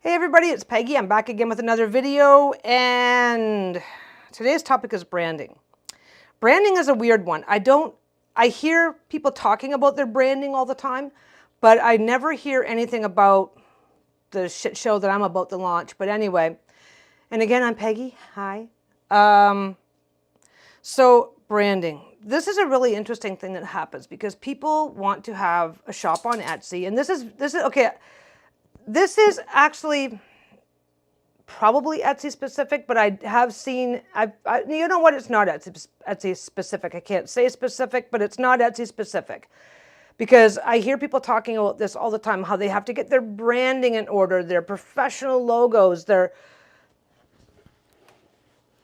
Hey everybody, it's Peggy. I'm back again with another video, and today's topic is branding. Branding is a weird one. I hear people talking about their branding all the time, but I never hear anything about the shit show that I'm about to launch. But anyway, and again, I'm Peggy. Hi. So branding. This is a really interesting thing that happens because people want to have a shop on Etsy, and this is okay. This is actually probably Etsy specific, but I have seen, you know what, it's not Etsy specific. I can't say specific, but it's not Etsy specific. Because I hear people talking about this all the time, how they have to get their branding in order, their professional logos,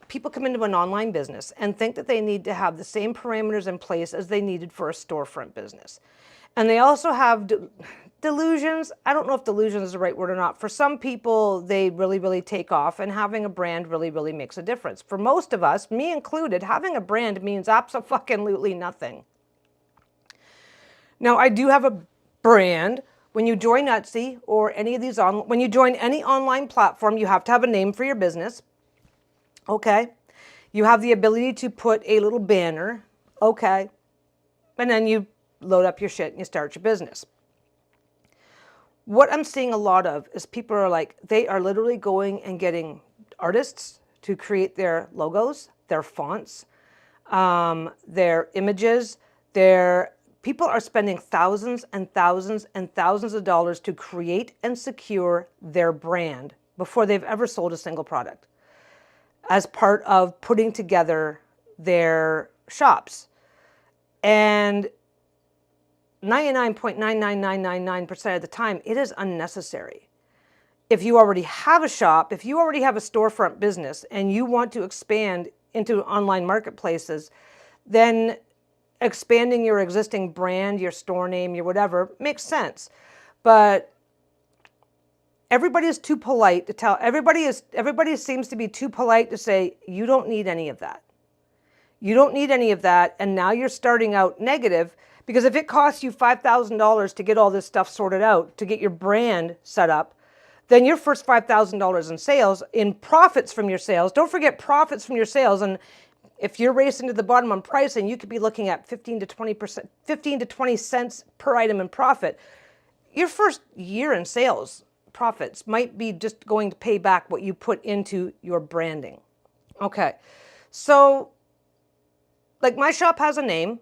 people come into an online business and think that they need to have the same parameters in place as they needed for a storefront business. And they also have delusions. I don't know if delusion is the right word or not. For some people, they really, really take off, and having a brand really, really makes a difference. For most of us, me included, having a brand means absolutely nothing. Now, I do have a brand. When you join Etsy or any of these when you join any online platform, you have to have a name for your business. Okay. You have the ability to put a little banner. Okay. And then you load up your shit and you start your business. What I'm seeing a lot of is people are like, they are literally going and getting artists to create their logos, their fonts, their images, people are spending thousands and thousands and thousands of dollars to create and secure their brand before they've ever sold a single product as part of putting together their shops. And 99.99999% of the time, it is unnecessary. If you already have a shop, if you already have a storefront business and you want to expand into online marketplaces, then expanding your existing brand, your store name, your whatever, makes sense. But everybody is too polite to tell, everybody seems to be too polite to say, you don't need any of that. You don't need any of that, and now you're starting out negative, because if it costs you $5,000 to get all this stuff sorted out, to get your brand set up, then your first $5,000 in sales, in profits from your sales, don't forget profits from your sales, and if you're racing to the bottom on pricing, you could be looking at 15 to 20 cents per item in profit. Your first year in sales profits might be just going to pay back what you put into your branding. Okay, so like my shop has a name,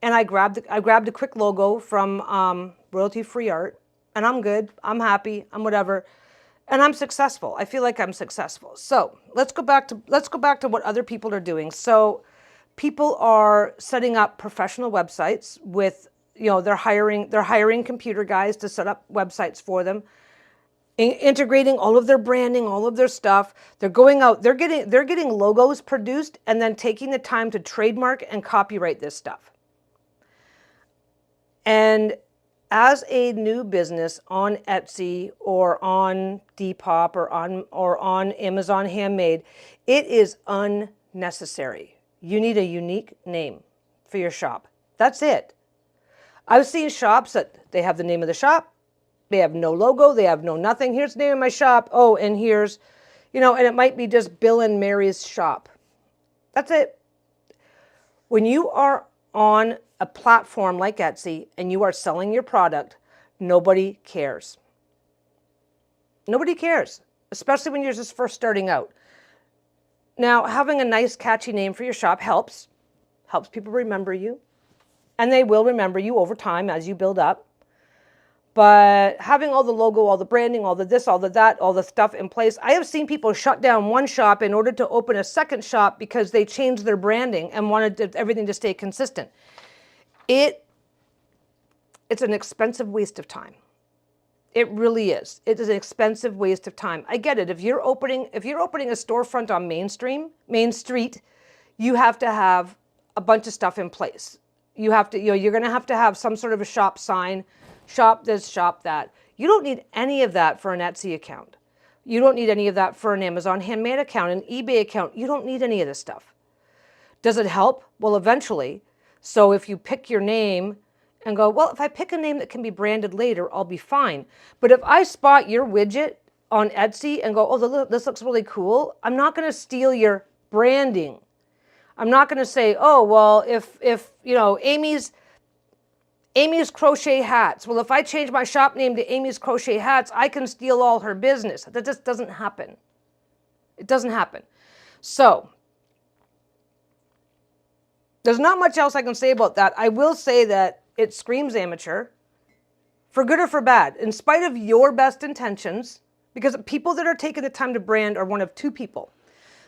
and I grabbed a quick logo from Royalty Free Art, and I'm good. I'm happy. I'm whatever. And I'm successful. I feel like I'm successful. So let's go back to what other people are doing. So people are setting up professional websites with, they're hiring computer guys to set up websites for them, integrating all of their branding, all of their stuff. They're going out, they're getting logos produced and then taking the time to trademark and copyright this stuff. And as a new business on Etsy or on Depop or on Amazon Handmade, it is unnecessary. You need a unique name for your shop. That's it. I've seen shops that they have the name of the shop, they have no logo, they have no nothing. Here's the name of my shop. Oh, and here's, and it might be just Bill and Mary's shop. That's it. When you are on a platform like Etsy and you are selling your product, nobody cares. Nobody cares, especially when you're just first starting out. Now, having a nice, catchy name for your shop helps people remember you, and they will remember you over time as you build up. But having all the logo, all the branding, all the this, all the that, all the stuff in place, I have seen people shut down one shop in order to open a second shop because they changed their branding and wanted everything to stay consistent. It's an expensive waste of time. It really is. It is an expensive waste of time. I get it. If you're opening a storefront on Main Street, you have to have a bunch of stuff in place. You have to, you're going to have some sort of a shop sign, shop this, shop that. You don't need any of that for an Etsy account. You don't need any of that for an Amazon Handmade account, an eBay account. You don't need any of this stuff. Does it help? Well, eventually. So if you pick your name and go, well, if I pick a name that can be branded later, I'll be fine. But if I spot your widget on Etsy and go, oh, this looks really cool, I'm not going to steal your branding. I'm not going to say, oh, well, if you know, Amy's Crochet Hats. Well, if I change my shop name to Amy's Crochet Hats, I can steal all her business. That just doesn't happen. It doesn't happen. So there's not much else I can say about that. I will say that it screams amateur, for good or for bad, in spite of your best intentions, because people that are taking the time to brand are one of two people.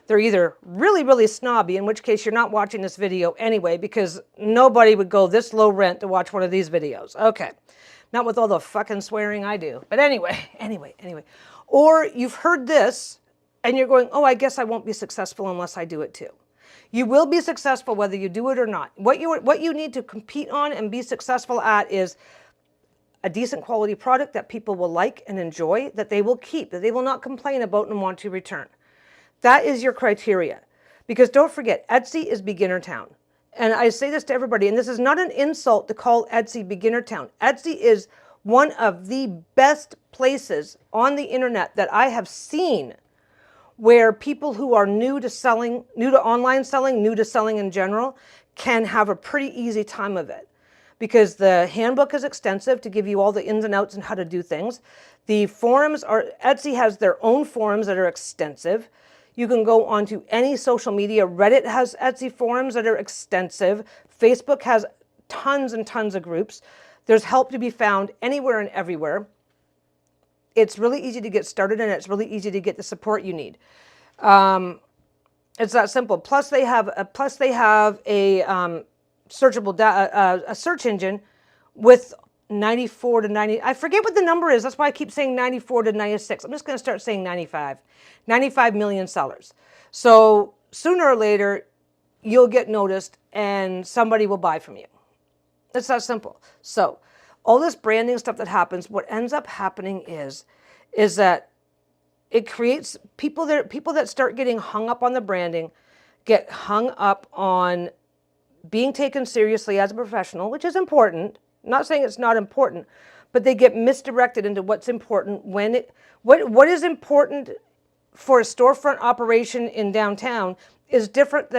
They're either really, really snobby, in which case you're not watching this video anyway, because nobody would go this low rent to watch one of these videos. Okay. Not with all the fucking swearing I do. But anyway. Or you've heard this and you're going, oh, I guess I won't be successful unless I do it too. You will be successful whether you do it or not. What you need to compete on and be successful at is a decent quality product that people will like and enjoy, that they will keep, that they will not complain about and want to return. That is your criteria. Because don't forget, Etsy is beginner town. And I say this to everybody, and this is not an insult to call Etsy beginner town. Etsy is one of the best places on the internet that I have seen where people who are new to selling, new to online selling, new to selling in general, can have a pretty easy time of it. Because the handbook is extensive to give you all the ins and outs and how to do things. The forums are, Etsy has their own forums that are extensive. You can go onto any social media. Reddit has Etsy forums that are extensive. Facebook has tons and tons of groups. There's help to be found anywhere and everywhere. It's really easy to get started, and it's really easy to get the support you need. It's that simple. Plus, they have a searchable a search engine with 94 to 90. I forget what the number is. That's why I keep saying 94 to 96. I'm just going to start saying 95. 95 million sellers. So sooner or later, you'll get noticed and somebody will buy from you. It's that simple. So all this branding stuff that happens, what ends up happening is that it creates people that start getting hung up on the branding, get hung up on being taken seriously as a professional, which is important. I'm not saying it's not important, but they get misdirected into what's important when what is important for a storefront operation in downtown is different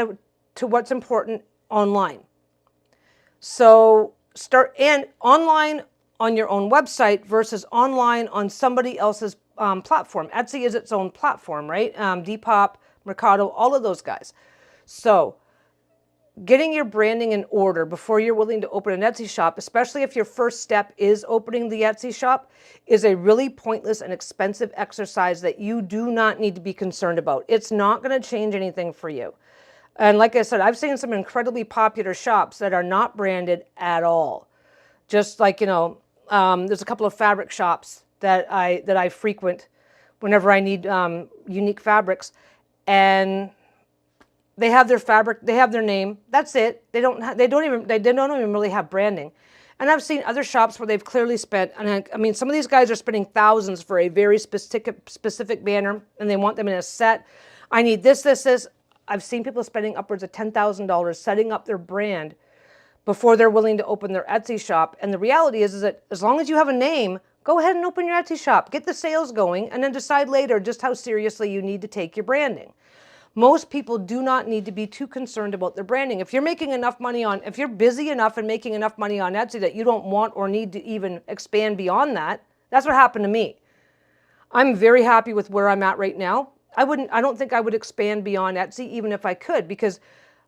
to what's important online. So start and online on your own website versus online on somebody else's platform. Etsy is its own platform, right? Depop, Mercado, all of those guys. So getting your branding in order before you're willing to open an Etsy shop, especially if your first step is opening the Etsy shop, is a really pointless and expensive exercise that you do not need to be concerned about. It's not going to change anything for you. And like I said, I've seen some incredibly popular shops that are not branded at all. Just like, you know, there's a couple of fabric shops that I frequent whenever I need unique fabrics, and they have their fabric, they have their name. That's it. They don't even really have branding. And I've seen other shops where they've clearly spent, and I mean, some of these guys are spending thousands for a very specific banner, and they want them in a set. I need this. I've seen people spending upwards of $10,000 setting up their brand before they're willing to open their Etsy shop. And the reality is that as long as you have a name, go ahead and open your Etsy shop. Get the sales going, and then decide later just how seriously you need to take your branding. Most people do not need to be too concerned about their branding. If you're making enough money if you're busy enough and making enough money on Etsy that you don't want or need to even expand beyond that, that's what happened to me. I'm very happy with where I'm at right now. I don't think I would expand beyond Etsy even if I could, because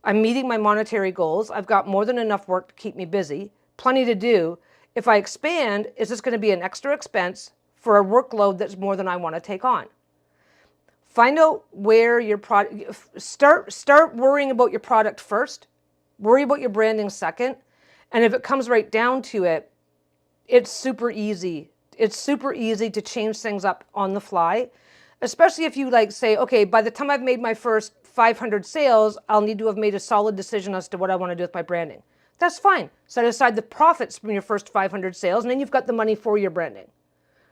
I'm meeting my monetary goals. I've got more than enough work to keep me busy, plenty to do. If I expand, it's just going to be an extra expense for a workload that's more than I want to take on. Find out where your product, start worrying about your product first, worry about your branding second. And if it comes right down to it, it's super easy. It's super easy to change things up on the fly, especially if you say, okay, by the time I've made my first 500 sales, I'll need to have made a solid decision as to what I want to do with my branding. That's fine. Set aside the profits from your first 500 sales, and then you've got the money for your branding,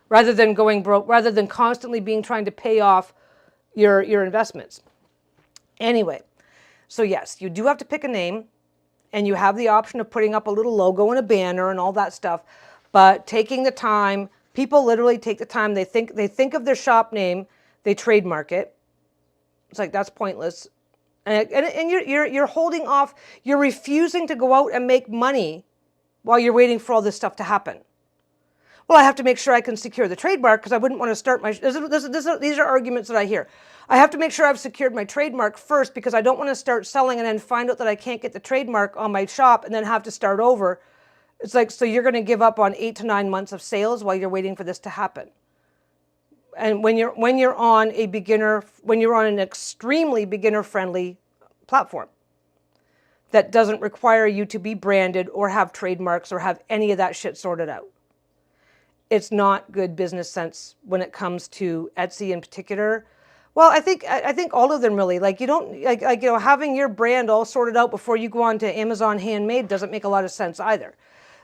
rather than going broke, rather than constantly trying to pay off your investments. Anyway, so yes, you do have to pick a name, and you have the option of putting up a little logo and a banner and all that stuff, but taking the time People literally take the time, they think of their shop name, they trademark it. It's like, that's pointless. And you're holding off, you're refusing to go out and make money while you're waiting for all this stuff to happen. Well, I have to make sure I can secure the trademark because I wouldn't want to start my, these are arguments that I hear. I have to make sure I've secured my trademark first because I don't want to start selling and then find out that I can't get the trademark on my shop and then have to start over. It's like, so you're going to give up on 8 to 9 months of sales while you're waiting for this to happen. And when you're on an extremely beginner-friendly platform that doesn't require you to be branded or have trademarks or have any of that shit sorted out. It's not good business sense when it comes to Etsy in particular. Well, I think all of them really. Like, you don't having your brand all sorted out before you go on to Amazon Handmade doesn't make a lot of sense either.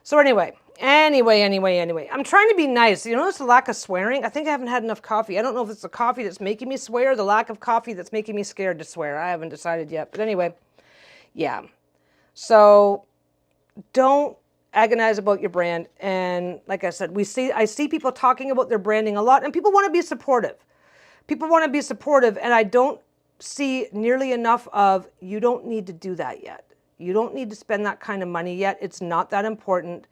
So anyway, I'm trying to be nice. You notice the lack of swearing? I think I haven't had enough coffee. I don't know if it's the coffee that's making me swear or the lack of coffee that's making me scared to swear. I haven't decided yet. But anyway, yeah. So don't agonize about your brand. And like I said, I see people talking about their branding a lot, and people want to be supportive. And I don't see nearly enough of, you don't need to do that yet. You don't need to spend that kind of money yet. It's not that important.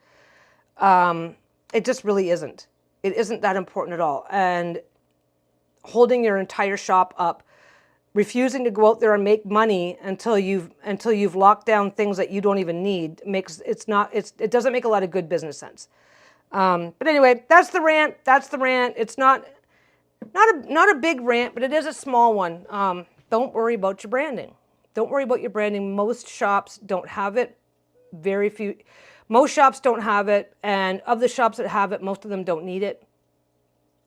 It just really isn't. It isn't that important at all. And holding your entire shop up, refusing to go out there and make money until you've locked down things that you don't even need, it doesn't make a lot of good business sense. But anyway, that's the rant. It's not a big rant, but it is a small one. Don't worry about your branding. Don't worry about your branding. Most shops don't have it. Most shops don't have it, and of the shops that have it, most of them don't need it.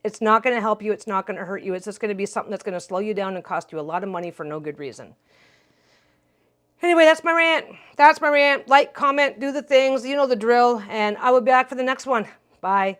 It's not going to help you. It's not going to hurt you. It's just going to be something that's going to slow you down and cost you a lot of money for no good reason. Anyway, that's my rant. Like, comment, do the things. You know the drill. And I will be back for the next one. Bye.